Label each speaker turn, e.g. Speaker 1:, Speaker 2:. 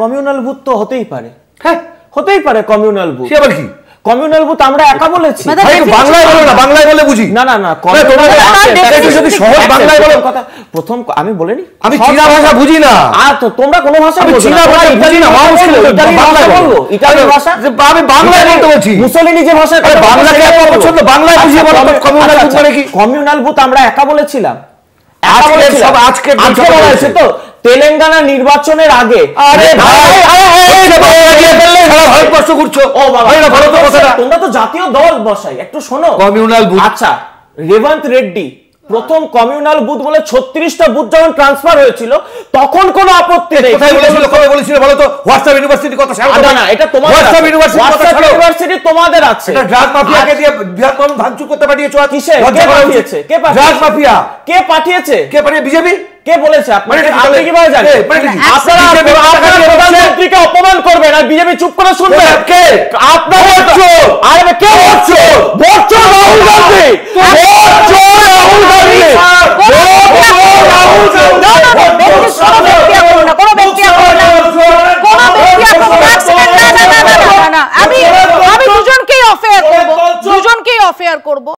Speaker 1: Communal booth তো হতেই পারে,
Speaker 2: হ্যাঁ
Speaker 1: হতেই পারে কমিউনাল বুথ।
Speaker 2: সে আবার কি?
Speaker 1: কমিউনাল বুথ আমরা একা বলেছি,
Speaker 2: বাংলায় বলো না, বাংলায় বলে বুঝি।
Speaker 1: না না না,
Speaker 2: যদি সহজ বাংলায় বলো।
Speaker 1: কথা প্রথম আমি বলিনি
Speaker 2: আমি চীনা ভাষা বুঝি না।
Speaker 1: তো তোমরা কোন ভাষা
Speaker 2: আমি চীনা ভাষা বুঝি না,
Speaker 1: বাংলায় বলবো, ইতালিয়ান ভাষা
Speaker 2: আমি বাংলায় বলতে বলছি।
Speaker 1: মুসলিনি যে ভাষা,
Speaker 2: বাংলাকে এত পছন্দ, বাংলায় বুঝিয়ে বলো কমিউনাল বুথ মানে কি।
Speaker 1: কমিউনাল বুথ আমরা একা বলেছিলাম,
Speaker 2: আজকে
Speaker 1: বলেছে তো তেলেঙ্গানা নির্বাচনের আগে। আরে ভাই
Speaker 2: ভারতবর্ষ ঘুরছো,
Speaker 1: তোমরা তো জাতীয় দল বসাই, একটু শোনো।
Speaker 2: কমিউনাল বুথ,
Speaker 1: আচ্ছা রেবন্ত রেড্ডি প্রথম কমিউনাল বুথ বলে 36টা বুথ যখন ট্রান্সফার হয়েছিল তখন কোনো আপত্তি নেই।
Speaker 2: কোথায় বলেছিল, কবে বলেছিল বলো তো? হোয়াটসঅ্যাপ ইউনিভার্সিটি কথা ছাড়ো
Speaker 1: না না, এটা তোমাদের
Speaker 2: হোয়াটসঅ্যাপ
Speaker 1: ইউনিভার্সিটি তোমাদের আছে।
Speaker 2: এটা ড্রাগ মাফিয়াকে দিয়ে বৃহত্তম ভাঙচুর করতে পাঠিয়েছো।
Speaker 1: কিসে? কে পাঠিয়েছে? কে পাঠিয়েছে?
Speaker 2: ড্রাগ মাফিয়া
Speaker 1: কে পাঠিয়েছে?
Speaker 2: কে পাঠিয়ে? বিজেপি।
Speaker 1: কে বলেছে? আপনি কিভাবে জানেন? আপনারা প্রধানমন্ত্রীকে অপমান করবেন আর বিজেপি চুপ করে শুনবে?
Speaker 2: কে?
Speaker 1: আপনারা আরে কে বলছো? বলছো রাহুল গান্ধী, বলছো রাহুল গান্ধী,
Speaker 3: আমি দুজনকেই অফেয়ার করব, দুজনকেই অফেয়ার করব।